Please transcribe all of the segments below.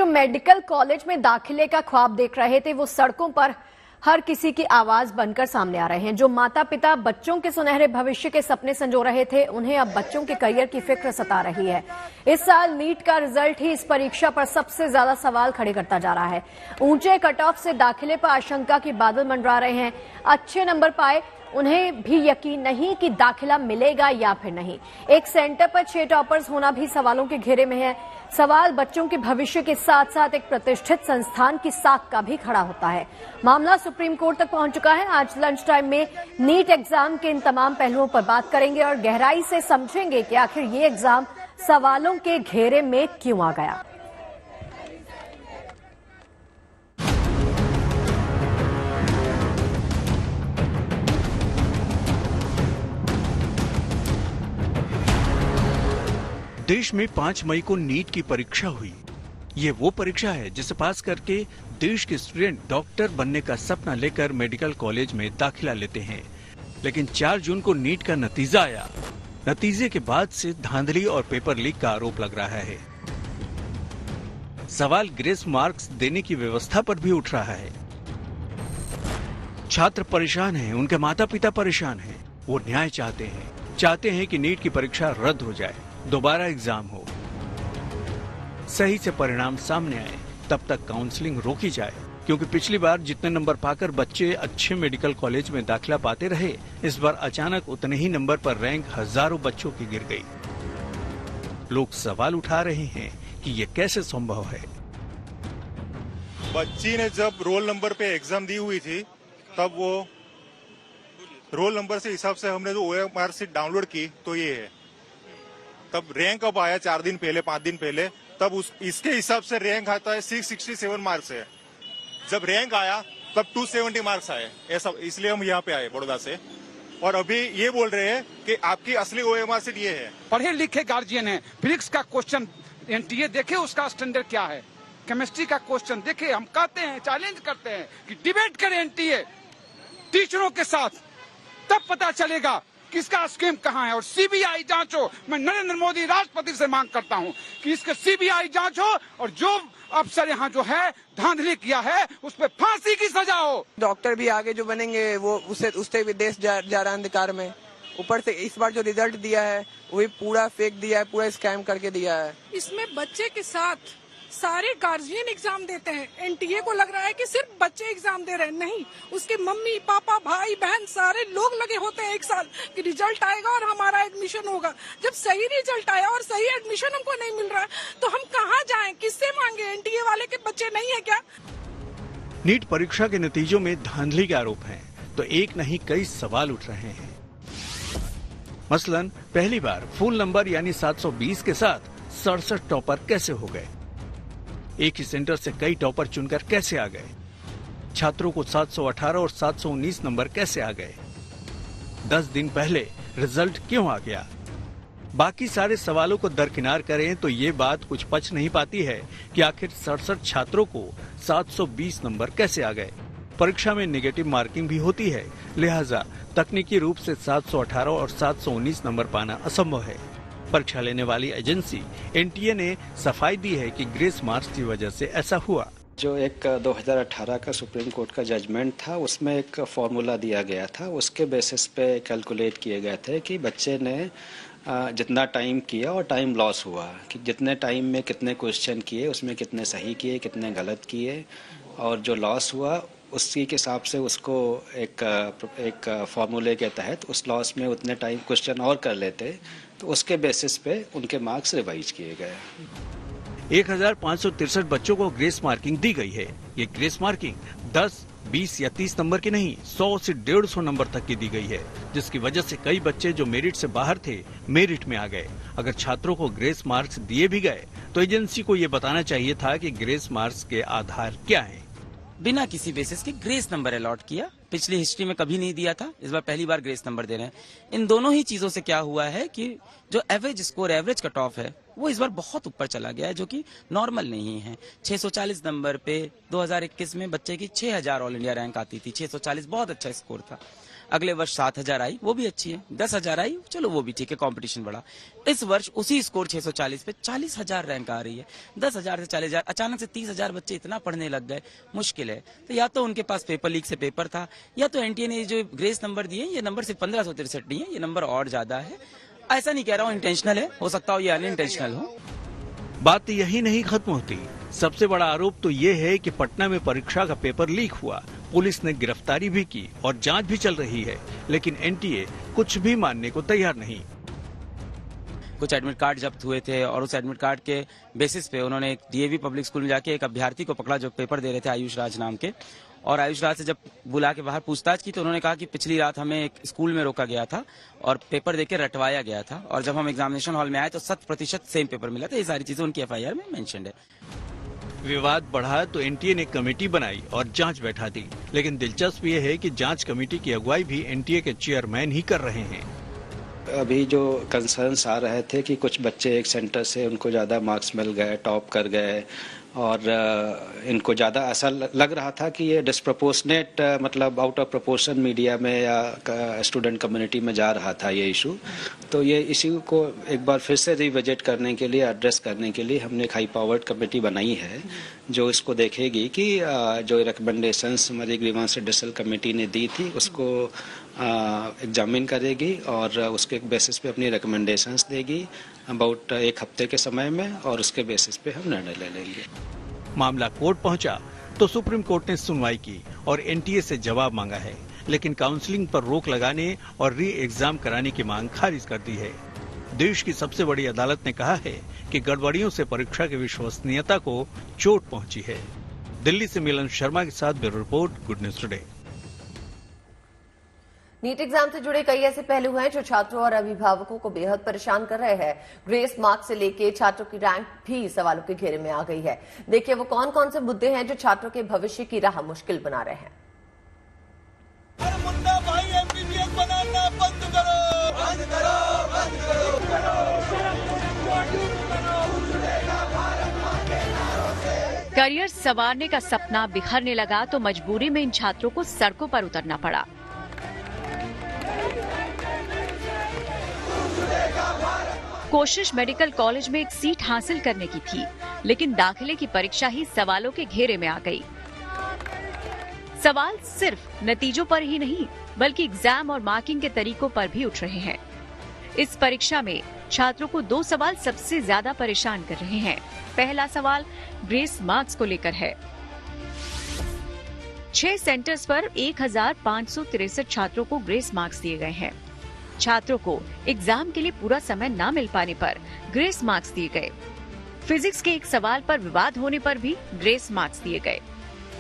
जो medical college में दाखिले का ख्वाब देख रहे थे वो सड़कों पर हर किसी की आवाज बनकर सामने आ रहे हैं। जो माता पिता बच्चों के सुनहरे भविष्य के सपने संजो रहे थे उन्हें अब बच्चों के करियर की फिक्र सता रही है। इस साल नीट का रिजल्ट ही इस परीक्षा पर सबसे ज्यादा सवाल खड़े करता जा रहा है। ऊंचे कट ऑफ से दाखिले पर आशंका के बादल मंडरा रहे हैं। अच्छे नंबर पाए उन्हें भी यकीन नहीं कि दाखिला मिलेगा या फिर नहीं। एक सेंटर पर 6 टॉपर्स होना भी सवालों के घेरे में है। सवाल बच्चों के भविष्य के साथ साथ एक प्रतिष्ठित संस्थान की साख का भी खड़ा होता है। मामला सुप्रीम कोर्ट तक पहुंच चुका है। आज लंच टाइम में नीट एग्जाम के इन तमाम पहलुओं पर बात करेंगे और गहराई से समझेंगे कि आखिर ये एग्जाम सवालों के घेरे में क्यों आ गया। देश में 5 मई को नीट की परीक्षा हुई। ये वो परीक्षा है जिसे पास करके देश के स्टूडेंट डॉक्टर बनने का सपना लेकर मेडिकल कॉलेज में दाखिला लेते हैं। लेकिन 4 जून को नीट का नतीजा आया। नतीजे के बाद से धांधली और पेपर लीक का आरोप लग रहा है। सवाल ग्रेस मार्क्स देने की व्यवस्था पर भी उठ रहा है। छात्र परेशान हैं, उनके माता पिता परेशान हैं। वो न्याय चाहते हैं कि नीट की परीक्षा रद्द हो जाए, दोबारा एग्जाम हो, सही से परिणाम सामने आए, तब तक काउंसलिंग रोकी जाए। क्योंकि पिछली बार जितने नंबर पाकर बच्चे अच्छे मेडिकल कॉलेज में दाखिला पाते रहे, इस बार अचानक उतने ही नंबर पर रैंक हजारों बच्चों की गिर गई। लोग सवाल उठा रहे हैं कि ये कैसे संभव है। बच्ची ने जब रोल नंबर पे एग्जाम दी हुई थी, तब वो रोल नंबर से हिसाब से हमने जो OMR शीट डाउनलोड की तो ये है। तब रैंक अब आया 4 दिन पहले 5 दिन पहले, तब इसके हिसाब से रैंक आता है 667 मार्क्स है। जब रैंक आया तब 270 मार्क्स आए, ऐसा इसलिए हम यहाँ पे आए बड़ौदा से। और अभी ये बोल रहे हैं कि आपकी असली OMR शीट ये है। पढ़े लिखे गार्जियन है, फिजिक्स का क्वेश्चन NTA देखे उसका स्टैंडर्ड क्या है, केमिस्ट्री का क्वेश्चन देखे। हम कहते हैं, चैलेंज करते हैं कि डिबेट करें NTA टीचरों के साथ, तब पता चलेगा किसका स्कीम कहाँ है। और CBI जांच हो। मैं नरेंद्र मोदी राष्ट्रपति से मांग करता हूँ कि इसके CBI जांच हो और जो अफसर यहाँ जो है धांधली किया है उस पर फांसी की सजा हो। डॉक्टर भी आगे जो बनेंगे वो उससे भी देश जा रहा है अंधकार में। ऊपर से इस बार जो रिजल्ट दिया है वही पूरा फेक दिया है, पूरा स्कैम करके दिया है। इसमें बच्चे के साथ सारे गार्जियन एग्जाम देते हैं। NTA को लग रहा है कि सिर्फ बच्चे एग्जाम दे रहे हैं, नहीं, उसके मम्मी पापा भाई बहन सारे लोग लगे होते हैं एक साल कि रिजल्ट आएगा और हमारा एडमिशन होगा। जब सही रिजल्ट आया और सही एडमिशन हमको नहीं मिल रहा है तो हम कहाँ जाएं, किससे मांगे? NTA वाले के बच्चे नहीं है क्या? नीट परीक्षा के नतीजों में धांधली के आरोप हैं, तो एक नहीं कई सवाल उठ रहे हैं। मसलन पहली बार फुल नंबर यानी 720 के साथ 67 टॉपर कैसे हो गए? एक ही सेंटर से कई टॉपर चुनकर कैसे आ गए? छात्रों को 718 और 719 नंबर कैसे आ गए? 10 दिन पहले रिजल्ट क्यों आ गया? बाकी सारे सवालों को दरकिनार करें तो ये बात कुछ पच नहीं पाती है कि आखिर 67 छात्रों को 720 नंबर कैसे आ गए। परीक्षा में नेगेटिव मार्किंग भी होती है, लिहाजा तकनीकी रूप से 718 और 719 नंबर पाना असंभव है। परीक्षा लेने वाली एजेंसी NTA ने सफाई दी है कि ग्रेस मार्क्स की वजह से ऐसा हुआ। जो एक 2018 का सुप्रीम कोर्ट का जजमेंट था उसमें एक फॉर्मूला दिया गया था, उसके बेसिस पे कैलकुलेट किए गए थे कि बच्चे ने जितना टाइम किया और टाइम लॉस हुआ, कि जितने टाइम में कितने क्वेश्चन किए उसमें कितने सही किए कितने गलत किए, और जो लॉस हुआ उसी के हिसाब से उसको एक फॉर्मूले के तहत उस लॉस में उतने टाइम क्वेश्चन और कर लेते, तो उसके बेसिस पे उनके मार्क्स रिवाइज किए गए। 1563 बच्चों को ग्रेस मार्किंग दी गई है। ये ग्रेस मार्किंग 10, 20 या 30 नंबर की नहीं, 100 से 150 नंबर तक की दी गई है, जिसकी वजह से कई बच्चे जो मेरिट से बाहर थे मेरिट में आ गए। अगर छात्रों को ग्रेस मार्क्स दिए भी गए तो एजेंसी को ये बताना चाहिए था कि ग्रेस मार्क्स के आधार क्या है। बिना किसी बेसिस के ग्रेस नंबर अलॉट किया, पिछली हिस्ट्री में कभी नहीं दिया था, इस बार पहली बार ग्रेस नंबर दे रहे हैं। इन दोनों ही चीजों से क्या हुआ है कि जो average score, average cut off है वो इस बार बहुत ऊपर चला गया है, जो कि नॉर्मल नहीं है। 640 नंबर पे 2021 में बच्चे की 6000 ऑल इंडिया रैंक आती थी। 640 बहुत अच्छा स्कोर था। अगले वर्ष 7,000 आई, वो भी अच्छी है। 10,000 आई, चलो वो भी ठीक है, कंपटीशन बढ़ा। इस वर्ष उसी स्कोर 640 पे 40,000 रैंक आ रही है। 10,000 से 40,000, अचानक से 30,000 बच्चे इतना पढ़ने लग गए, मुश्किल है। तो या तो उनके पास पेपर लीक से पेपर था, या तो एनटीए ने जो ग्रेस नंबर दिए, ये नंबर सिर्फ 1563 नहीं है, ये नंबर और ज्यादा है। ऐसा नहीं कह रहा हूँ इंटेंशनल है, हो सकता हो ये अनइंटेंशनल हो। बात यही नहीं खत्म होती। सबसे बड़ा आरोप तो ये है कि पटना में परीक्षा का पेपर लीक हुआ। पुलिस ने गिरफ्तारी भी की और जांच भी चल रही है, लेकिन एनटीए कुछ भी मानने को तैयार नहीं। कुछ एडमिट कार्ड जब्त हुए थे और उस एडमिट कार्ड के बेसिस पे उन्होंने एक डीएवी पब्लिक स्कूल में जाके एक अभ्यर्थी को पकड़ा जो पेपर दे रहे थे, आयुष राज नाम के। और आयुष राज से जब बुला के बाहर पूछताछ की तो उन्होंने कहा कि पिछली रात हमें एक स्कूल में रोका गया था और पेपर देके रटवाया गया था, और जब हम एग्जामिनेशन हॉल में आए तो 100% सेम पेपर मिला था। ये सारी चीजें उनकी एफआईआर में मेंशन्ड है। विवाद बढ़ा तो एनटीए ने कमेटी बनाई और जांच बैठा दी, लेकिन दिलचस्प ये है कि जांच कमेटी की अगुवाई भी एनटीए के चेयरमैन ही कर रहे हैं। अभी जो कंसर्न्स आ रहे थे कि कुछ बच्चे एक सेंटर से उनको ज़्यादा मार्क्स मिल गए, टॉप कर गए, और इनको ज़्यादा ऐसा लग रहा था कि ये डिस्प्रपोर्शनेट मतलब आउट ऑफ प्रोपोर्शन मीडिया में या स्टूडेंट कम्युनिटी में जा रहा था ये इशू। तो ये इशू को एक बार फिर से रिविजिट करने के लिए, एड्रेस करने के लिए हमने एक हाई पावर्ड कमेटी बनाई है जो इसको देखेगी कि जो रिकमेंडेशंस हमारी ग्रीवांस रिड्यूसल कमेटी ने दी थी उसको एग्जामिन करेगी और उसके बेसिस पे अपनी रिकमेंडेशंस देगी अबाउट एक हफ्ते के समय में, और उसके बेसिस पे हम निर्णय ले लेंगे। मामला कोर्ट पहुंचा तो सुप्रीम कोर्ट ने सुनवाई की और एनटीए से जवाब मांगा है, लेकिन काउंसलिंग पर रोक लगाने और री एग्जाम कराने की मांग खारिज कर दी है। देश की सबसे बड़ी अदालत ने कहा है कि गड़बड़ियों से परीक्षा की विश्वसनीयता को चोट पहुंची है। दिल्ली से मिलन शर्मा के साथ bureau report, good news today. NEET exam से जुड़े कई ऐसे पहलू हैं जो छात्रों और अभिभावकों को बेहद परेशान कर रहे हैं। ग्रेस मार्क्स से लेके छात्रों की रैंक भी सवालों के घेरे में आ गई है। देखिए वो कौन कौन से मुद्दे हैं जो छात्रों के भविष्य की राह मुश्किल बना रहे हैं। मुन्ना भाई एमबीबीएस बनाना बंद करो, बंद करो, बंद करो। करियर संवारने का सपना बिखरने लगा तो मजबूरी में इन छात्रों को सड़कों पर उतरना पड़ा। कोशिश मेडिकल कॉलेज में एक सीट हासिल करने की थी, लेकिन दाखिले की परीक्षा ही सवालों के घेरे में आ गई। सवाल सिर्फ नतीजों पर ही नहीं बल्कि एग्जाम और मार्किंग के तरीकों पर भी उठ रहे हैं। इस परीक्षा में छात्रों को 2 सवाल सबसे ज्यादा परेशान कर रहे हैं। पहला सवाल ग्रेस मार्क्स को लेकर है। 6 सेंटर्स पर 1563 छात्रों को ग्रेस मार्क्स दिए गए हैं। छात्रों को एग्जाम के लिए पूरा समय न मिल पाने पर ग्रेस मार्क्स दिए गए। फिजिक्स के एक सवाल पर विवाद होने पर भी ग्रेस मार्क्स दिए गए।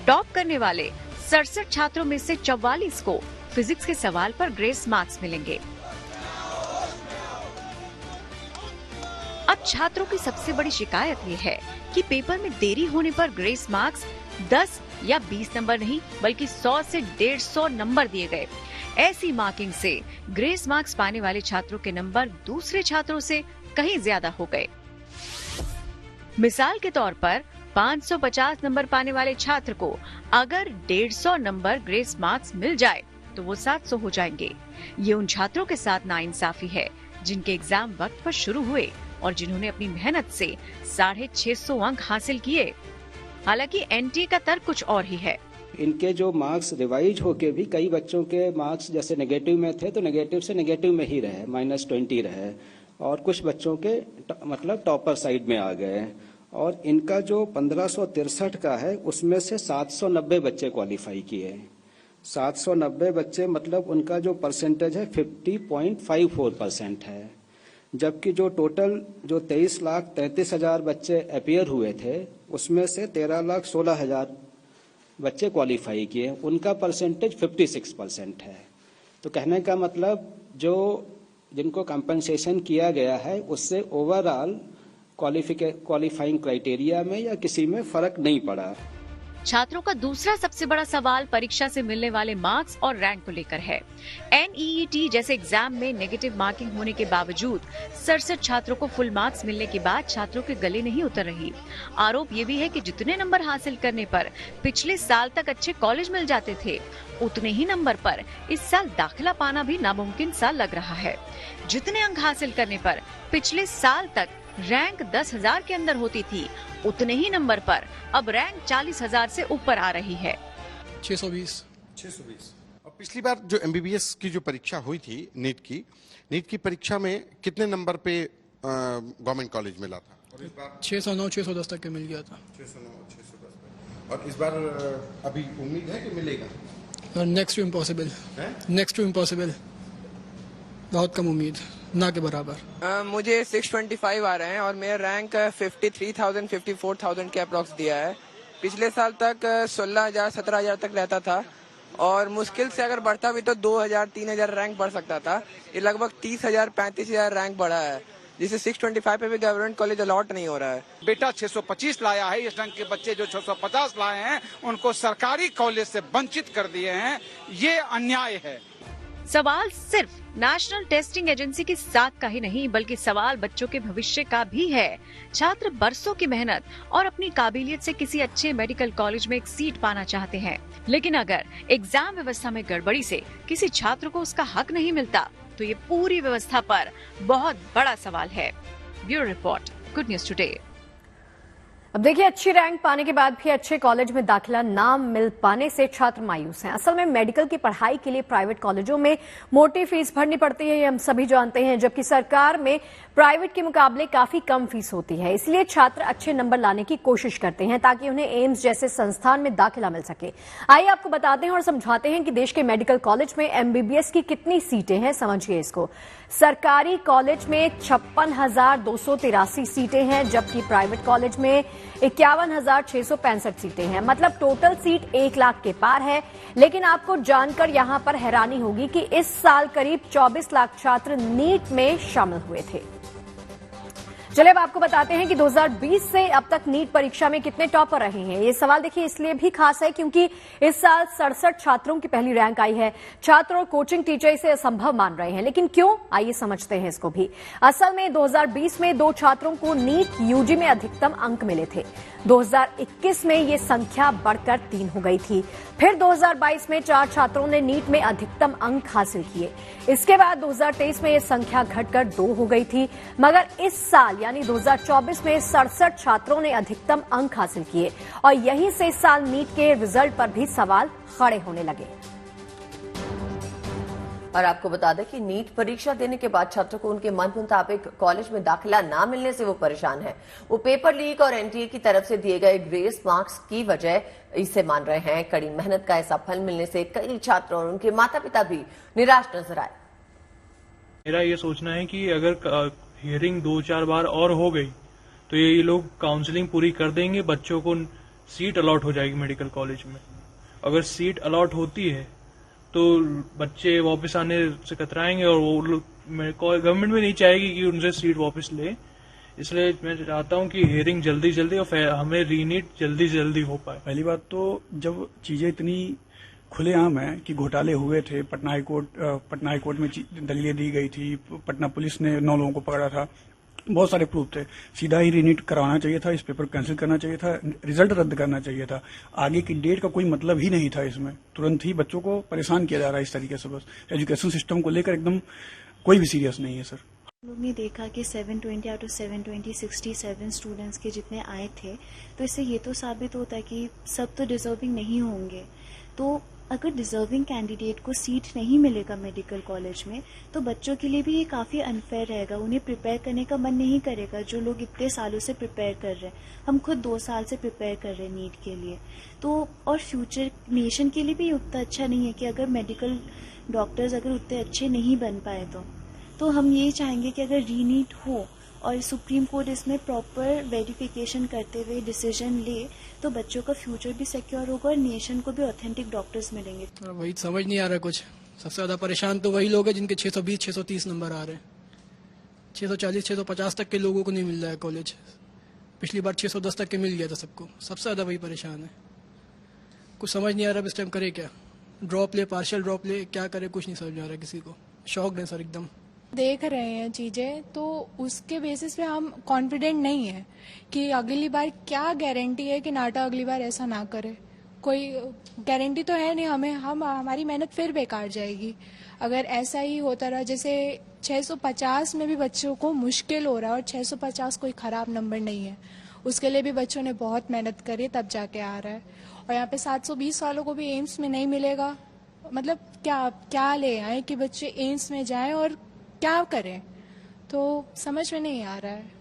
टॉप करने वाले 67 छात्रों में से 44 को फिजिक्स के सवाल पर ग्रेस मार्क्स मिलेंगे। अब छात्रों की सबसे बड़ी शिकायत ये है कि पेपर में देरी होने पर ग्रेस मार्क्स 10 या 20 नंबर नहीं बल्कि 100 से 150 नंबर दिए गए। ऐसी मार्किंग से ग्रेस मार्क्स पाने वाले छात्रों के नंबर दूसरे छात्रों से कहीं ज्यादा हो गए। मिसाल के तौर पर 550 नंबर पाने वाले छात्र को अगर 150 नंबर ग्रेस मार्क्स मिल जाए तो वो 700 हो जाएंगे। ये उन छात्रों के साथ नाइंसाफी है जिनके एग्जाम वक्त पर शुरू हुए और जिन्होंने अपनी मेहनत से 650 अंक हासिल किए। हालांकि एनटीए का तर्क कुछ और ही है। इनके जो मार्क्स रिवाइज होके भी कई बच्चों के मार्क्स जैसे नेगेटिव में थे तो नेगेटिव से नेगेटिव में ही रहे, -20 रहे, और कुछ बच्चों के मतलब टॉपर साइड में आ गए। और इनका जो 1563 का है उसमें से 790 बच्चे क्वालिफाई किए। 790 बच्चे मतलब उनका जो परसेंटेज है 50.54% है। जबकि जो टोटल जो 23,33,000 बच्चे अपीयर हुए थे उसमें से 13,16,000 बच्चे क्वालिफाई किए, उनका परसेंटेज 56% है। तो कहने का मतलब जो जिनको कंपनसेशन किया गया है उससे ओवरऑल क्वालिफाइंग क्राइटेरिया में या किसी में फर्क नहीं पड़ा। छात्रों का दूसरा सबसे बड़ा सवाल परीक्षा से मिलने वाले मार्क्स और रैंक को लेकर है। NEET जैसे एग्जाम में नेगेटिव मार्किंग होने के बावजूद 67 छात्रों को फुल मार्क्स मिलने के बाद छात्रों के गले नहीं उतर रही। आरोप ये भी है कि जितने नंबर हासिल करने पर पिछले साल तक अच्छे कॉलेज मिल जाते थे, उतने ही नंबर पर इस साल दाखिला पाना भी नामुमकिन सा लग रहा है। जितने अंक हासिल करने पर पिछले साल तक रैंक 10,000 के अंदर होती थी, उतने ही नंबर पर अब रैंक 40,000 से ऊपर आ रही है। 620। और पिछली बार जो MBBS की जो परीक्षा हुई थी नीट की परीक्षा में कितने नंबर पे गवर्नमेंट कॉलेज मिला था? और इस बार 609 610 तक के मिल गया था। 609 610। और इस बार अभी उम्मीद है कि मिलेगा? नेक्स्ट टू इम्पॉसिबल, बहुत कम उम्मीद, ना के बराबर। मुझे 625 आ रहे हैं और मेरा रैंक 53,000 54,000 के अप्रॉक्स दिया है। पिछले साल तक 16,000 17,000 तक रहता था और मुश्किल से अगर बढ़ता भी तो 2,000 3,000 रैंक बढ़ सकता था। ये लगभग 30,000 35,000 रैंक बढ़ा है, जिसे 625 पे भी गवर्नमेंट कॉलेज अलॉट नहीं हो रहा है। बेटा 625 लाया है, इस रंग के बच्चे जो 650 लाए हैं उनको सरकारी कॉलेज से वंचित कर दिए हैं। ये अन्याय है। सवाल सिर्फ नेशनल टेस्टिंग एजेंसी के साथ का ही नहीं, बल्कि सवाल बच्चों के भविष्य का भी है। छात्र बरसों की मेहनत और अपनी काबिलियत से किसी अच्छे मेडिकल कॉलेज में एक सीट पाना चाहते हैं, लेकिन अगर एग्जाम व्यवस्था में गड़बड़ी से किसी छात्र को उसका हक नहीं मिलता, तो ये पूरी व्यवस्था पर बहुत बड़ा सवाल है। Bureau report, good news today. अब देखिए, अच्छी रैंक पाने के बाद भी अच्छे कॉलेज में दाखिला ना मिल पाने से छात्र मायूस हैं। असल में मेडिकल की पढ़ाई के लिए प्राइवेट कॉलेजों में मोटी फीस भरनी पड़ती है, ये हम सभी जानते हैं, जबकि सरकार में प्राइवेट के मुकाबले काफी कम फीस होती है। इसलिए छात्र अच्छे नंबर लाने की कोशिश करते हैं ताकि उन्हें एम्स जैसे संस्थान में दाखिला मिल सके। आइए आपको बताते हैं और समझाते हैं कि देश के मेडिकल कॉलेज में MBBS की कितनी सीटें हैं। समझिए इसको। सरकारी कॉलेज में 56,283 सीटें हैं, जबकि प्राइवेट कॉलेज में 51,665 सीटें हैं। मतलब टोटल सीट 1 लाख के पार है। लेकिन आपको जानकर यहां पर हैरानी होगी कि इस साल करीब 24 लाख छात्र नीट में शामिल हुए थे। चलिए अब आपको बताते हैं कि 2020 से अब तक नीट परीक्षा में कितने टॉपर रहे हैं। ये सवाल देखिए इसलिए भी खास है क्योंकि इस साल 67 छात्रों की पहली रैंक आई है। छात्र और कोचिंग टीचर इसे असंभव मान रहे हैं, लेकिन क्यों, आइए समझते हैं इसको भी। असल में 2020 में 2 छात्रों को नीट UG में अधिकतम अंक मिले थे। 2021 में ये संख्या बढ़कर 3 हो गई थी। फिर 2022 में 4 छात्रों ने नीट में अधिकतम अंक हासिल किए। इसके बाद 2023 में ये संख्या घटकर 2 हो गई थी। मगर इस साल यानी 2024 में 67 छात्रों ने अधिकतम अंक हासिल किए और यहीं से इस साल नीट के रिजल्ट पर भी सवाल खड़े होने लगे। और आपको बता दें कि नीट परीक्षा देने के बाद छात्रों को उनके मन मुताबिक कॉलेज में दाखिला ना मिलने से वो परेशान है। वो पेपर लीक और NTA की तरफ से दिए गए ग्रेस मार्क्स की वजह इसे मान रहे हैं। कड़ी मेहनत का ऐसा फल मिलने से कई छात्र और उनके माता पिता भी निराश नजर आए। मेरा ये सोचना है कि अगर हियरिंग 2-4 बार और हो गई तो ये लोग काउंसलिंग पूरी कर देंगे, बच्चों को सीट अलॉट हो जाएगी मेडिकल कॉलेज में। अगर सीट अलॉट होती है तो बच्चे वापस आने से कतराएंगे और वो गवर्नमेंट भी नहीं चाहेगी कि उनसे सीट वापस ले। इसलिए मैं चाहता हूं कि हियरिंग जल्दी और हमें रीनीट जल्दी से जल्दी हो पाए। पहली बात तो जब चीजें इतनी खुलेआम है कि घोटाले हुए थे, पटना हाईकोर्ट में दलीलें दी गई थी, पटना पुलिस ने 9 लोगों को पकड़ा था, बहुत सारे प्रूफ थे। सीधा ही रीनीट कराना चाहिए था, इस पेपर कैंसिल करना चाहिए था, रिजल्ट रद्द करना चाहिए था। आगे की डेट का कोई मतलब ही नहीं था इसमें। तुरंत ही बच्चों को परेशान किया जा रहा है इस तरीके से। बस एजुकेशन सिस्टम को लेकर एकदम कोई भी सीरियस नहीं है सर। लोग ने देखा कि 720 आउट ऑफ 720 67 स्टूडेंट्स के जितने आए थे, तो इससे ये तो साबित होता है कि सब तो डिजर्विंग नहीं होंगे। तो अगर डिजर्विंग कैंडिडेट को सीट नहीं मिलेगा मेडिकल कॉलेज में, तो बच्चों के लिए भी ये काफी अनफेयर रहेगा। उन्हें प्रिपेयर करने का मन नहीं करेगा, जो लोग इतने सालों से प्रिपेयर कर रहे हैं। हम खुद 2 साल से प्रिपेयर कर रहे हैं नीट के लिए। तो और फ्यूचर नेशन के लिए भी उतना अच्छा नहीं है कि अगर मेडिकल डॉक्टर्स अगर उतने अच्छे नहीं बन पाए तो हम ये चाहेंगे कि अगर रीनीट हो और सुप्रीम कोर्ट इसमें प्रॉपर वेरिफिकेशन करते हुए डिसीजन ले, तो बच्चों का फ्यूचर भी सिक्योर होगा और नेशन को भी ऑथेंटिक डॉक्टर्स मिलेंगे। वही समझ नहीं आ रहा कुछ। सबसे ज्यादा परेशान तो वही लोग हैं जिनके 620 630 नंबर आ रहे हैं। 640 650 तक के लोगों को नहीं मिल रहा है कॉलेज। पिछली बार 610 तक के मिल गया था सबको। सबसे ज्यादा वही परेशान है। कुछ समझ नहीं आ रहा इस टाइम करे क्या, ड्रॉप ले पार्शियल ड्रॉप ले, क्या करे कुछ नहीं समझ आ रहा किसी को। शॉक है सर एकदम। देख रहे हैं चीजें तो उसके बेसिस पे हम कॉन्फिडेंट नहीं है कि अगली बार, क्या गारंटी है कि नाटा अगली बार ऐसा ना करे। कोई गारंटी तो है नहीं हमें, हमारी मेहनत फिर बेकार जाएगी अगर ऐसा ही होता रहा। जैसे 650 में भी बच्चों को मुश्किल हो रहा है और 650 कोई खराब नंबर नहीं है, उसके लिए भी बच्चों ने बहुत मेहनत करी तब जाके आ रहा है। और यहाँ पे 720 वालों को भी एम्स में नहीं मिलेगा, मतलब क्या ले आए कि बच्चे एम्स में जाएं और क्या करें, तो समझ में नहीं आ रहा है।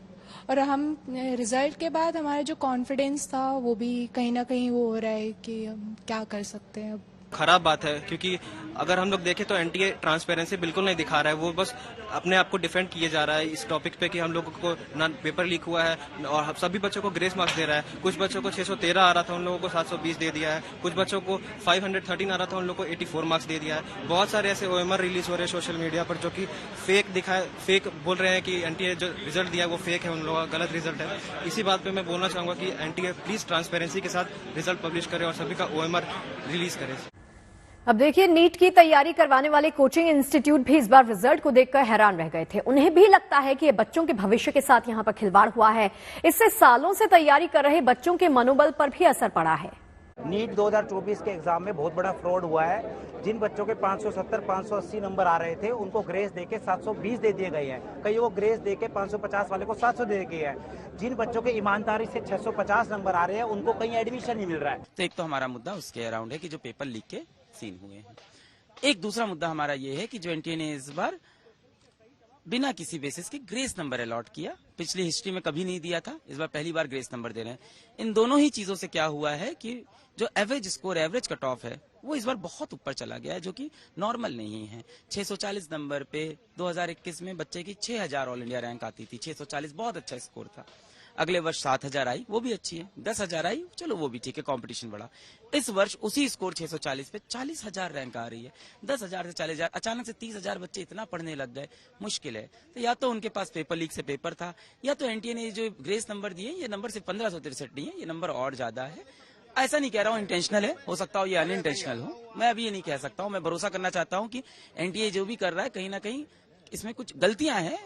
और हम रिजल्ट के बाद हमारा जो कॉन्फिडेंस था वो भी कहीं ना कहीं वो हो रहा है कि हम क्या कर सकते हैं। खराब बात है, क्योंकि अगर हम लोग देखें तो एनटीए ट्रांसपेरेंसी बिल्कुल नहीं दिखा रहा है। वो बस अपने आप को डिफेंड किए जा रहा है इस टॉपिक पे कि हम लोगों को ना पेपर लीक हुआ है और सभी बच्चों को ग्रेस मार्क्स दे रहा है। कुछ बच्चों को 613 आ रहा था, उन लोगों को 720 दे दिया है। कुछ बच्चों को 513 आ रहा था, उन लोगों को 84 मार्क्स दे दिया है। बहुत सारे ऐसे ओएमआर रिलीज हो रहे हैं सोशल मीडिया पर जो कि फेक बोल रहे हैं कि एनटीए जो रिजल्ट दिया है वो फेक है, उन लोगों का गलत रिजल्ट है। इसी बात पे मैं बोलना चाहूंगा कि एनटीए प्लीज ट्रांसपेरेंसी के साथ रिजल्ट पब्लिश करे और सभी का ओएमआर रिलीज करे। अब देखिए, नीट की तैयारी करवाने वाले कोचिंग इंस्टीट्यूट भी इस बार रिजल्ट को देखकर हैरान रह गए थे। उन्हें भी लगता है कि ये बच्चों के भविष्य के साथ यहां पर खिलवाड़ हुआ है। इससे सालों से तैयारी कर रहे बच्चों के मनोबल पर भी असर पड़ा है। नीट 2024 के एग्जाम में बहुत बड़ा फ्रॉड हुआ है। जिन बच्चों के 570, 580 नंबर आ रहे थे उनको ग्रेस देके 720 दे दिए गए हैं। कई को ग्रेस देके 550 वाले को 700 दे दिए हैं। जिन बच्चों के ईमानदारी से 650 नंबर आ रहे हैं उनको कहीं एडमिशन नहीं मिल रहा है। तो एक तो हमारा मुद्दा उसके अराउंड है कि जो पेपर लीक के सीन हुए हैं। एक दूसरा मुद्दा हमारा ये है कि जो एनटीए ने इस बार बिना किसी बेसिस के ग्रेस नंबर अलॉट किया, पिछली हिस्ट्री में कभी नहीं दिया था, इस बार पहली बार ग्रेस नंबर दे रहे हैं। इन दोनों ही चीजों से क्या हुआ है कि जो average score, average cut off है वो इस बार बहुत ऊपर चला गया है, जो कि नॉर्मल नहीं है। 640 नंबर पे 2021 में बच्चे की 6000 ऑल इंडिया रैंक आती थी। 640 बहुत अच्छा स्कोर था। अगले वर्ष 7000 आई, वो भी अच्छी है। 10,000 आई, चलो वो भी ठीक है, कंपटीशन बढ़ा। इस वर्ष उसी स्कोर 640 पे 40,000 रैंक आ रही है। 10,000 से 40,000, अचानक से 30,000 बच्चे इतना पढ़ने लग गए, मुश्किल है। तो या तो उनके पास पेपर लीक से पेपर था, या तो एनटीए ने जो ग्रेस नंबर दिए, ये नंबर सिर्फ 1563 नहीं है, ये नंबर और ज्यादा है। ऐसा नहीं कह रहा हूँ इंटेंशनल है, हो सकता हो ये अनइंटेंशनल हो, मैं अभी ये नहीं कह सकता हूँ। मैं भरोसा करना चाहता हूँ कि एनटीए जो भी कर रहा है कहीं ना कहीं इसमें कुछ गलतियां हैं,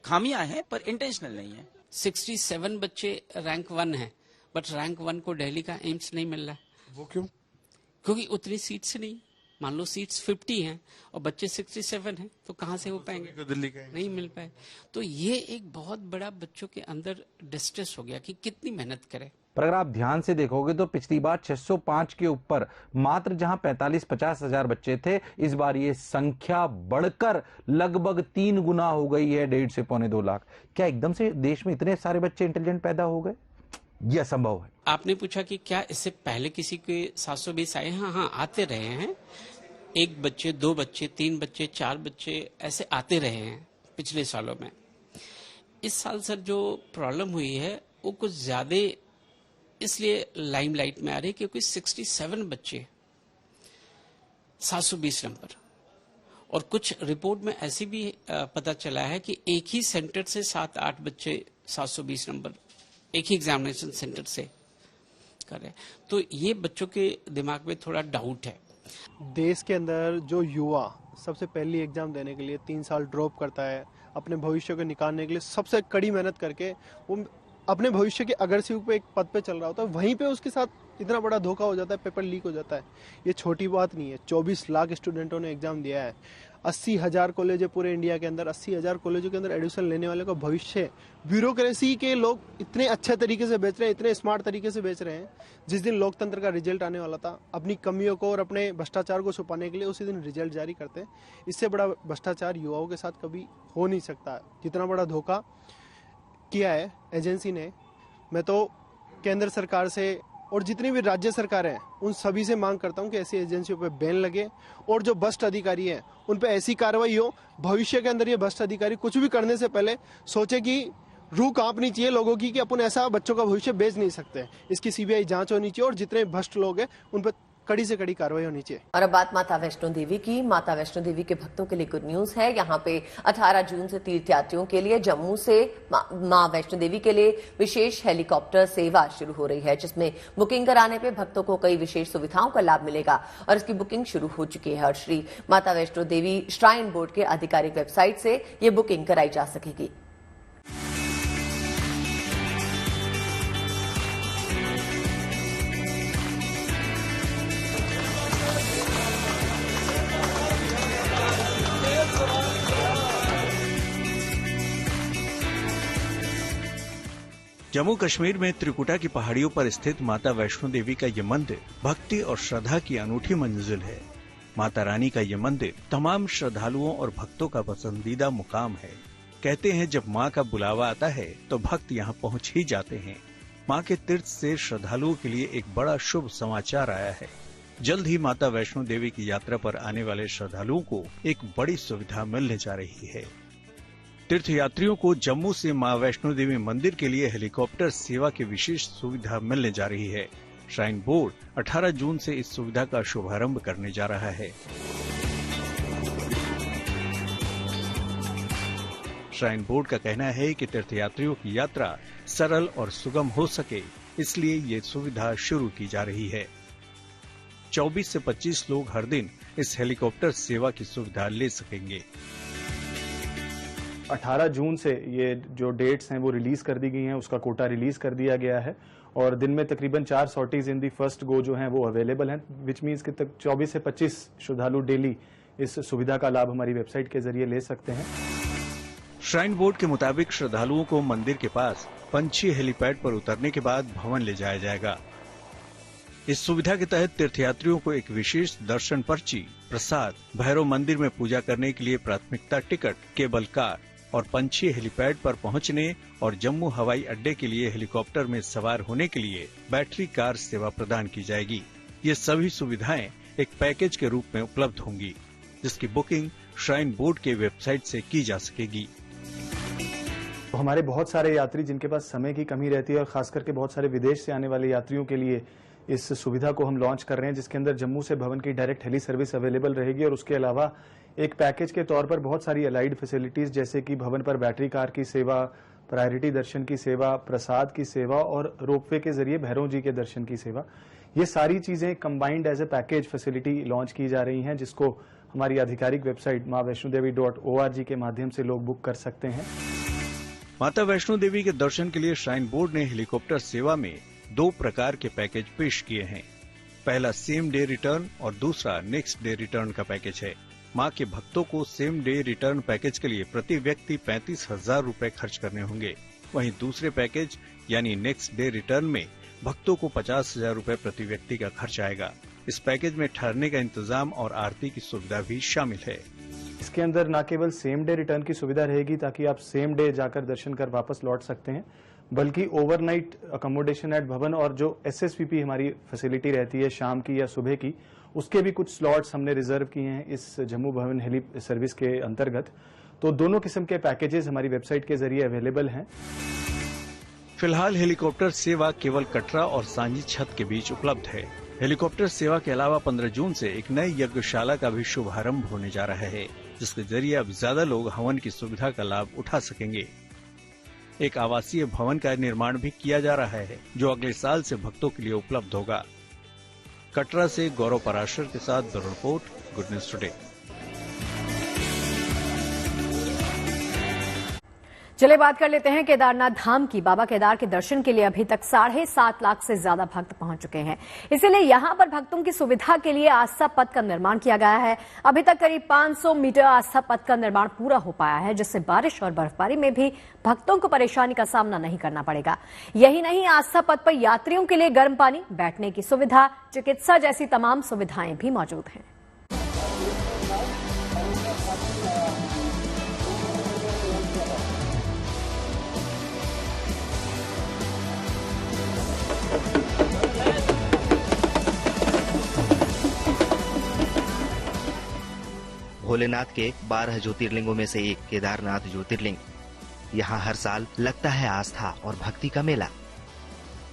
खामियां हैं, पर इंटेंशनल नहीं है। 67 बच्चे रैंक 1 हैं, बट रैंक 1 को दिल्ली का एम्स नहीं मिल रहा है। वो क्यों? क्योंकि उतनी सीट्स नहीं। मान लो सीट्स 50 हैं और बच्चे 67 हैं, तो कहाँ से हो पाएंगे? दिल्ली का नहीं मिल पाए। तो ये एक बहुत बड़ा बच्चों के अंदर डिस्ट्रेस हो गया कि कितनी मेहनत करें। पर अगर आप ध्यान से देखोगे तो पिछली बार 605 के ऊपर मात्र जहां 45-50 हजार बच्चे थे, इस बार ये संख्या बढ़कर लगभग 3 गुना हो गई है, 1.5 से पौने 2 लाख। क्या एकदम से देश में इतने सारे बच्चे इंटेलिजेंट पैदा हो गए? यह असंभव है। आपने पूछा कि क्या इससे पहले किसी के 720 आए? हाँ, आते रहे हैं। 1 बच्चे, 2 बच्चे, 3 बच्चे, 4 बच्चे ऐसे आते रहे हैं पिछले सालों में। इस साल सर जो प्रॉब्लम हुई है वो कुछ ज्यादा इसलिए लाइमलाइट में आ रही है क्योंकि 67 बच्चे 720 नंबर, और कुछ रिपोर्ट में ऐसी भी पता चला है कि एक ही सेंटर से 7-8 बच्चे 720 नंबर एक ही एग्जामिनेशन सेंटर से कर रहे हैं। तो ये बच्चों के दिमाग में थोड़ा डाउट है। देश के अंदर जो युवा सबसे पहली एग्जाम देने के लिए 3 साल ड्रॉप करता है, अपने भविष्य को निकालने के लिए सबसे कड़ी मेहनत करके वो अपने भविष्य के अग्रसिव पे एक पद पे चल रहा होता है, वहीं पे उसके साथ इतना बड़ा धोखा हो जाता है, पेपर लीक हो जाता है। ये छोटी बात नहीं है। 24 लाख स्टूडेंटों ने एग्जाम दिया है। 80,000 कॉलेज है पूरे इंडिया के अंदर। 80,000 कॉलेजों के अंदर एडमिशन लेने वाले का भविष्य ब्यूरोक्रेसी के लोग इतने अच्छे तरीके से बेच रहे हैं, इतने स्मार्ट तरीके से बेच रहे हैं। जिस दिन लोकतंत्र का रिजल्ट आने वाला था, अपनी कमियों को और अपने भ्रष्टाचार को छुपाने के लिए उसी दिन रिजल्ट जारी करते हैं। इससे बड़ा भ्रष्टाचार युवाओं के साथ कभी हो नहीं सकता। जितना बड़ा धोखा किया है एजेंसी ने, मैं तो केंद्र सरकार से और जितनी भी राज्य सरकारें हैं उन सभी से मांग करता हूं कि ऐसी एजेंसियों पे बैन लगे और जो भ्रष्ट अधिकारी हैं उन पे ऐसी कार्रवाई हो, भविष्य के अंदर ये भ्रष्ट अधिकारी कुछ भी करने से पहले सोचे कि रूह कांपनी चाहिए लोगों की कि अपन ऐसा बच्चों का भविष्य बेच नहीं सकते। इसकी सीबीआई जांच होनी चाहिए और जितने भ्रष्ट लोग हैं उन पर कड़ी से कड़ी कार्रवाई होनी चाहिए। और अब बात माता वैष्णो देवी की। माता वैष्णो देवी के भक्तों के लिए गुड न्यूज है। यहाँ पे 18 जून से तीर्थयात्रियों के लिए जम्मू से मां वैष्णो देवी के लिए विशेष हेलीकॉप्टर सेवा शुरू हो रही है, जिसमें बुकिंग कराने पे भक्तों को कई विशेष सुविधाओं का लाभ मिलेगा और इसकी बुकिंग शुरू हो चुकी है और श्री माता वैष्णो देवी श्राइन बोर्ड के आधिकारिक वेबसाइट से ये बुकिंग कराई जा सकेगी। जम्मू कश्मीर में त्रिकुटा की पहाड़ियों पर स्थित माता वैष्णो देवी का ये मंदिर भक्ति और श्रद्धा की अनूठी मंजिल है। माता रानी का ये मंदिर तमाम श्रद्धालुओं और भक्तों का पसंदीदा मुकाम है। कहते हैं जब माँ का बुलावा आता है तो भक्त यहाँ पहुँच ही जाते हैं। माँ के तीर्थ से श्रद्धालुओं के लिए एक बड़ा शुभ समाचार आया है। जल्द ही माता वैष्णो देवी की यात्रा पर आने वाले श्रद्धालुओं को एक बड़ी सुविधा मिलने जा रही है। तीर्थयात्रियों को जम्मू से मां वैष्णो देवी मंदिर के लिए हेलीकॉप्टर सेवा की विशेष सुविधा मिलने जा रही है। श्राइन बोर्ड 18 जून से इस सुविधा का शुभारंभ करने जा रहा है। श्राइन बोर्ड का कहना है कि तीर्थयात्रियों की यात्रा सरल और सुगम हो सके, इसलिए ये सुविधा शुरू की जा रही है। 24 से 25 लोग हर दिन इस हेलीकॉप्टर सेवा की सुविधा ले सकेंगे। 18 जून से ये जो डेट्स हैं वो रिलीज कर दी गई हैं, उसका कोटा रिलीज कर दिया गया है और दिन में तकरीबन 4 sorties in the first go जो हैं वो अवेलेबल हैं, विच मीन्स कि तक 24 से 25 श्रद्धालु डेली इस सुविधा का लाभ हमारी वेबसाइट के जरिए ले सकते हैं। श्राइन बोर्ड के मुताबिक श्रद्धालुओं को मंदिर के पास पंछी हेलीपैड पर उतरने के बाद भवन ले जाया जाएगा। इस सुविधा के तहत तीर्थयात्रियों को एक विशेष दर्शन पर्ची, प्रसाद, भैरव मंदिर में पूजा करने के लिए प्राथमिकता टिकट, केबल कार और पंछी हेलीपैड पर पहुंचने और जम्मू हवाई अड्डे के लिए हेलीकॉप्टर में सवार होने के लिए बैटरी कार सेवा प्रदान की जाएगी। ये सभी सुविधाएं एक पैकेज के रूप में उपलब्ध होंगी, जिसकी बुकिंग श्राइन बोर्ड के वेबसाइट से की जा सकेगी। तो हमारे बहुत सारे यात्री जिनके पास समय की कमी रहती है और खास करके बहुत सारे विदेश से आने वाले यात्रियों के लिए इस सुविधा को हम लॉन्च कर रहे हैं, जिसके अंदर जम्मू से भवन की डायरेक्ट हेली सर्विस अवेलेबल रहेगी और उसके अलावा एक पैकेज के तौर पर बहुत सारी अलाइड फैसिलिटीज जैसे कि भवन पर बैटरी कार की सेवा, प्रायोरिटी दर्शन की सेवा, प्रसाद की सेवा और रोपवे के जरिए भैरव जी के दर्शन की सेवा, ये सारी चीजें combined as a package facility launch की जा रही हैं, जिसको हमारी आधिकारिक वेबसाइट maavaishnodevi.org के माध्यम से लोग बुक कर सकते हैं। माता वैष्णो देवी के दर्शन के लिए श्राइन बोर्ड ने हेलीकॉप्टर सेवा में 2 प्रकार के पैकेज पेश किए हैं। पहला सेम डे रिटर्न और दूसरा नेक्स्ट डे रिटर्न का पैकेज है। मां के भक्तों को सेम डे रिटर्न पैकेज के लिए प्रति व्यक्ति 35,000 रूपए खर्च करने होंगे। वहीं दूसरे पैकेज यानी नेक्स्ट डे रिटर्न में भक्तों को 50,000 रूपए प्रति व्यक्ति का खर्च आएगा। इस पैकेज में ठहरने का इंतजाम और आरती की सुविधा भी शामिल है। इसके अंदर न केवल सेम डे रिटर्न की सुविधा रहेगी ताकि आप सेम डे जाकर दर्शन कर वापस लौट सकते हैं, बल्कि ओवरनाइट अकोमोडेशन एट भवन और जो SSVP हमारी फैसिलिटी रहती है शाम की या सुबह की, उसके भी कुछ स्लॉट्स हमने रिजर्व किए हैं इस जम्मू भवन हेली सर्विस के अंतर्गत। तो दोनों किस्म के पैकेजेस हमारी वेबसाइट के जरिए अवेलेबल हैं। फिलहाल हेलीकॉप्टर सेवा केवल कटरा और सांझी छत के बीच उपलब्ध है। हेलीकॉप्टर सेवा के अलावा 15 जून से एक नई यज्ञशाला का भी शुभारंभ होने जा रहा है, जिसके जरिए अब ज्यादा लोग हवन की सुविधा का लाभ उठा सकेंगे। एक आवासीय भवन का निर्माण भी किया जा रहा है, जो अगले साल से भक्तों के लिए उपलब्ध होगा। कटरा से गौरव पराशर के साथ bureau report, good news today. चलिए बात कर लेते हैं केदारनाथ धाम की। बाबा केदार के दर्शन के लिए अभी तक 7.5 लाख से ज्यादा भक्त पहुंच चुके हैं। इसीलिए यहां पर भक्तों की सुविधा के लिए आस्था पथ का निर्माण किया गया है। अभी तक करीब 500 मीटर आस्था पथ का निर्माण पूरा हो पाया है, जिससे बारिश और बर्फबारी में भी भक्तों को परेशानी का सामना नहीं करना पड़ेगा। यही नहीं, आस्था पथ पर यात्रियों के लिए गर्म पानी, बैठने की सुविधा, चिकित्सा जैसी तमाम सुविधाएं भी मौजूद हैं। भोलेनाथ के 12 ज्योतिर्लिंगों में से एक केदारनाथ ज्योतिर्लिंग। यहाँ हर साल लगता है आस्था और भक्ति का मेला।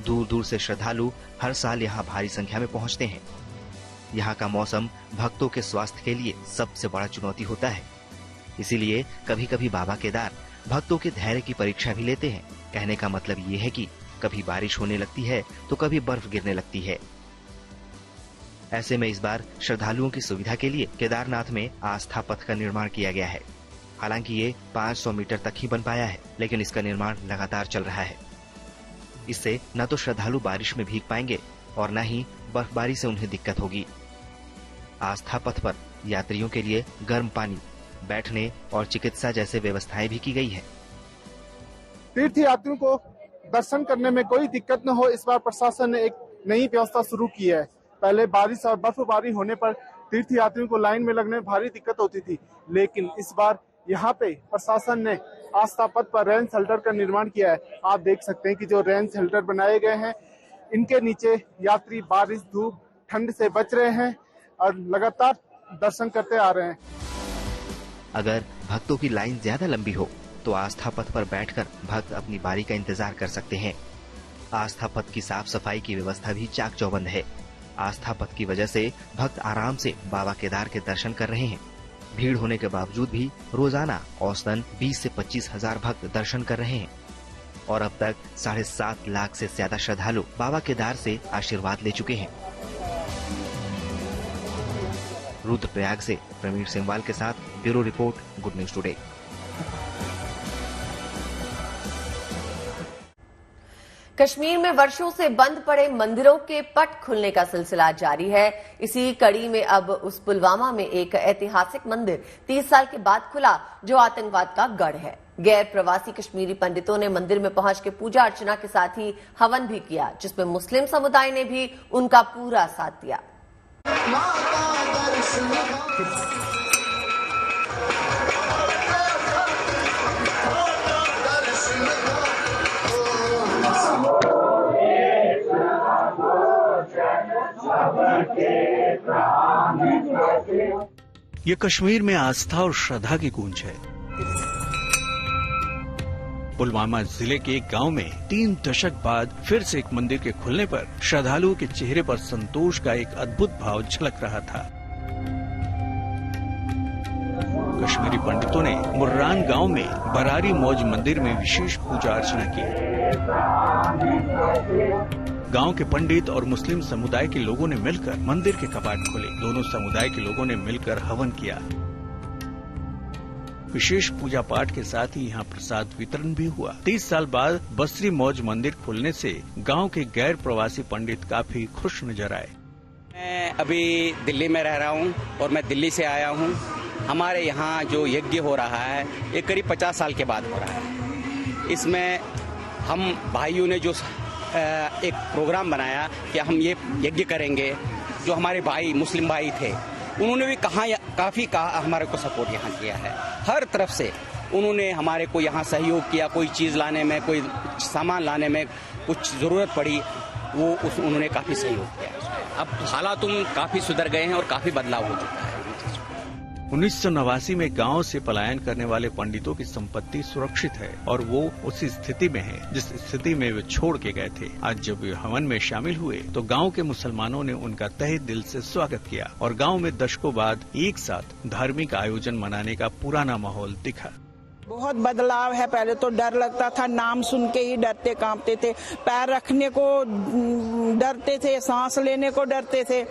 दूर दूर से श्रद्धालु हर साल यहाँ भारी संख्या में पहुँचते हैं। यहाँ का मौसम भक्तों के स्वास्थ्य के लिए सबसे बड़ा चुनौती होता है। इसीलिए कभी कभी बाबा केदार भक्तों के धैर्य की परीक्षा भी लेते हैं। कहने का मतलब ये है कि कभी बारिश होने लगती है तो कभी बर्फ गिरने लगती है। ऐसे में इस बार श्रद्धालुओं की सुविधा के लिए केदारनाथ में आस्था पथ का निर्माण किया गया है। हालांकि ये 500 मीटर तक ही बन पाया है, लेकिन इसका निर्माण लगातार चल रहा है। इससे न तो श्रद्धालु बारिश में भीग पाएंगे और न ही बर्फबारी से उन्हें दिक्कत होगी। आस्था पथ पर यात्रियों के लिए गर्म पानी, बैठने और चिकित्सा जैसे व्यवस्थाएं भी की गई है। तीर्थ यात्रियों को दर्शन करने में कोई दिक्कत न हो, इस बार प्रशासन ने एक नई व्यवस्था शुरू की है। पहले बारिश और बर्फबारी होने पर तीर्थ यात्रियों को लाइन में लगने में भारी दिक्कत होती थी, लेकिन इस बार यहाँ पे प्रशासन ने आस्था पथ पर रेन शेल्टर का निर्माण किया है। आप देख सकते हैं कि जो रेन शेल्टर बनाए गए हैं, इनके नीचे यात्री बारिश, धूप, ठंड से बच रहे हैं और लगातार दर्शन करते आ रहे हैं। अगर भक्तों की लाइन ज्यादा लंबी हो तो आस्था पथ पर बैठकर भक्त अपनी बारी का इंतजार कर सकते हैं। आस्था पथ की साफ सफाई की व्यवस्था भी चाक चौबंद है। आस्था पथ की वजह से भक्त आराम से बाबा केदार के दर्शन कर रहे हैं। भीड़ होने के बावजूद भी रोजाना औसतन 20 से 25 हजार भक्त दर्शन कर रहे हैं और अब तक 7.5 लाख से ज्यादा श्रद्धालु बाबा केदार से आशीर्वाद ले चुके हैं। रुद्रप्रयाग से प्रवीण सिंहवाल के साथ bureau report, good news today. Kashmir में वर्षों से बंद पड़े मंदिरों के पट खुलने का सिलसिला जारी है। इसी कड़ी में अब उस पुलवामा में एक ऐतिहासिक मंदिर 30 साल के बाद खुला, जो आतंकवाद का गढ़ है। गैर प्रवासी कश्मीरी पंडितों ने मंदिर में पहुंच के पूजा अर्चना के साथ ही हवन भी किया, जिसमें मुस्लिम समुदाय ने भी उनका पूरा साथ दिया। ये कश्मीर में आस्था और श्रद्धा की गूंज है। पुलवामा जिले के एक गांव में 3 दशक बाद फिर से एक मंदिर के खुलने पर श्रद्धालुओं के चेहरे पर संतोष का एक अद्भुत भाव झलक रहा था। कश्मीरी पंडितों ने मुर्रान गांव में बरारी मौज मंदिर में विशेष पूजा अर्चना की। गांव के पंडित और मुस्लिम समुदाय के लोगों ने मिलकर मंदिर के कपाट खोले। दोनों समुदाय के लोगों ने मिलकर हवन किया। विशेष पूजा पाठ के साथ ही यहाँ प्रसाद वितरण भी हुआ। 30 साल बाद बसरी मौज मंदिर खुलने से गांव के गैर प्रवासी पंडित काफी खुश नजर आए। मैं अभी दिल्ली में रह रहा हूँ और मैं दिल्ली से आया हूँ। हमारे यहाँ जो यज्ञ हो रहा है ये करीब 50 साल के बाद हो रहा है। इसमें हम भाइयों ने जो एक प्रोग्राम बनाया कि हम ये यज्ञ करेंगे, जो हमारे भाई मुस्लिम भाई थे उन्होंने भी काफी हमारे को सपोर्ट यहाँ किया है। हर तरफ से उन्होंने हमारे को यहाँ सहयोग किया। कोई चीज लाने में, कोई सामान लाने में कुछ जरूरत पड़ी, वो उन्होंने काफी सहयोग किया। अब हालात काफी सुधर गए हैं और काफी बदलाव हो चुका है। 1989 में गांव से पलायन करने वाले पंडितों की संपत्ति सुरक्षित है और वो उसी स्थिति में है जिस स्थिति में वे छोड़ के गए थे। आज जब वे हवन में शामिल हुए तो गांव के मुसलमानों ने उनका तहे दिल से स्वागत किया और गांव में दशकों बाद एक साथ धार्मिक आयोजन मनाने का पुराना माहौल दिखा। बहुत बदलाव है। पहले तो डर लगता था, नाम सुन के ही डरते कांपते थे, पैर रखने को डरते थे, सांस लेने को डरते थे,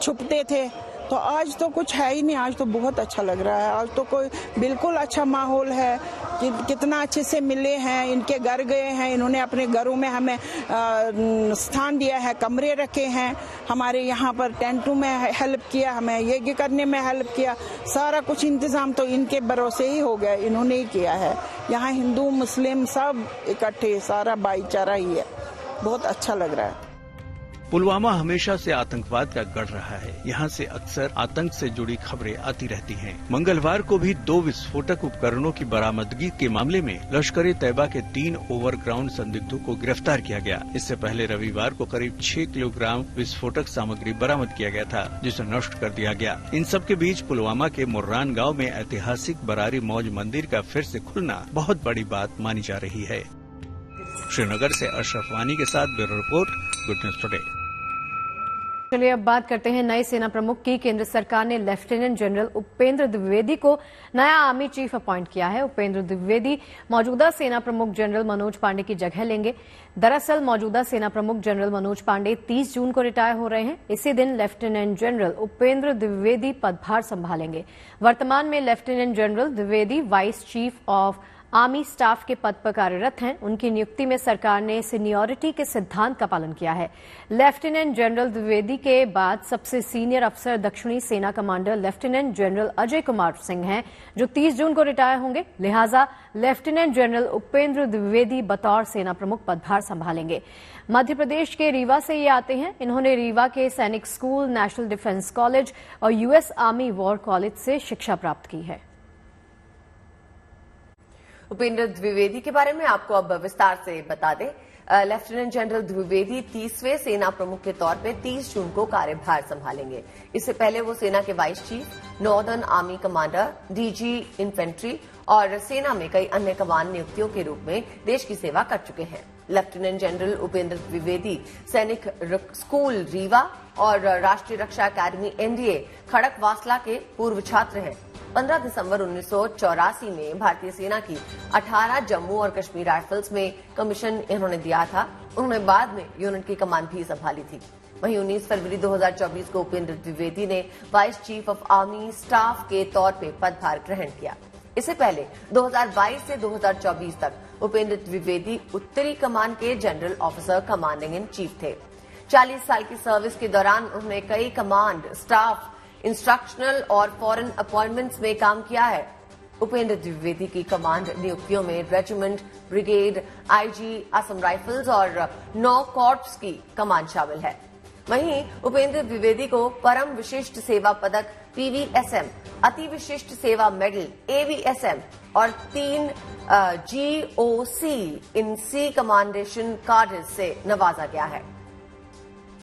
छुपते थे। तो आज तो कुछ है ही नहीं। आज तो बहुत अच्छा लग रहा है। आज तो कोई बिल्कुल अच्छा माहौल है। कितना अच्छे से मिले हैं, इनके घर गए हैं, इन्होंने अपने घरों में हमें स्थान दिया है, कमरे रखे हैं, हमारे यहाँ पर टेंटों में हेल्प किया, हमें यज्ञ करने में हेल्प किया। सारा कुछ इंतजाम तो इनके भरोसे ही हो गया, इन्होंने ही किया है। यहाँ हिंदू मुस्लिम सब इकट्ठे, सारा भाईचारा ही है। बहुत अच्छा लग रहा है। पुलवामा हमेशा से आतंकवाद का गढ़ रहा है। यहाँ से अक्सर आतंक से जुड़ी खबरें आती रहती हैं। मंगलवार को भी 2 विस्फोटक उपकरणों की बरामदगी के मामले में लश्कर-ए-तैयबा के 3 ओवरग्राउंड संदिग्धों को गिरफ्तार किया गया। इससे पहले रविवार को करीब 6 किलोग्राम विस्फोटक सामग्री बरामद किया गया था, जिसे नष्ट कर दिया गया। इन सब के बीच पुलवामा के मुर्रान गाँव में ऐतिहासिक बरारी मौज मंदिर का फिर से खुलना बहुत बड़ी बात मानी जा रही है। श्रीनगर से अशरफ वानी के साथ bureau report, good news today. चलिए अब बात करते हैं नए सेना प्रमुख की। केंद्र सरकार ने लेफ्टिनेंट जनरल उपेंद्र द्विवेदी को नया आर्मी चीफ अपॉइंट किया है। उपेंद्र द्विवेदी मौजूदा सेना प्रमुख जनरल मनोज पांडे की जगह लेंगे। दरअसल मौजूदा सेना प्रमुख जनरल मनोज पांडे 30 जून को रिटायर हो रहे हैं। इसी दिन लेफ्टिनेंट जनरल उपेंद्र द्विवेदी पदभार संभालेंगे। वर्तमान में lieutenant general Dwivedi vice chief of army staff के पद पर कार्यरत हैं। उनकी नियुक्ति में सरकार ने सीनियरिटी के सिद्धांत का पालन किया है। लेफ्टिनेंट जनरल द्विवेदी के बाद सबसे सीनियर अफसर दक्षिणी सेना commander lieutenant general Ajay Kumar Singh हैं, जो 30 जून को रिटायर होंगे। लिहाजा लेफ्टिनेंट जनरल उपेंद्र द्विवेदी बतौर सेना प्रमुख पदभार संभालेंगे। मध्य प्रदेश के रीवा से ये आते हैं। इन्होंने रीवा के सैनिक स्कूल, नेशनल डिफेंस कॉलेज और यूएस आर्मी वॉर कॉलेज से शिक्षा प्राप्त की है। उपेंद्र द्विवेदी के बारे में आपको अब विस्तार से बता दें। लेफ्टिनेंट जनरल द्विवेदी 30वें सेना प्रमुख के तौर पे 30 जून को कार्यभार संभालेंगे। इससे पहले वो सेना के vice chief, northern army commander, DG infantry और सेना में कई अन्य कमान नियुक्तियों के रूप में देश की सेवा कर चुके हैं। लेफ्टिनेंट जनरल उपेंद्र द्विवेदी सैनिक स्कूल रीवा और राष्ट्रीय रक्षा अकादमी एनडीए खड़कवासला के पूर्व छात्र हैं। 15 दिसंबर 1984 में भारतीय सेना की 18 जम्मू और कश्मीर राइफल्स में कमीशन इन्होंने दिया था। उन्होंने बाद में यूनिट की कमान भी संभाली थी। वहीं 19 फरवरी 2024 को उपेंद्र द्विवेदी ने vice chief of army staff के तौर पर पदभार ग्रहण किया। इससे पहले 2022 से 2024 तक उपेंद्र द्विवेदी उत्तरी कमान के general officer commanding in chief थे। 40 साल की सर्विस के दौरान उन्होंने कई कमांड, स्टाफ, इंस्ट्रक्शनल और फॉरेन अपॉइंटमेंट्स में काम किया है। उपेंद्र द्विवेदी की कमांड नियुक्तियों में regiment, brigade, IG, Assam rifles और 9 कॉर्प्स की कमान शामिल है। वहीं उपेंद्र द्विवेदी को परम विशिष्ट सेवा पदक पीवीएसएम, अति विशिष्ट सेवा मेडल एवीएसएम और 3 GOC in C commendation card से नवाजा गया है।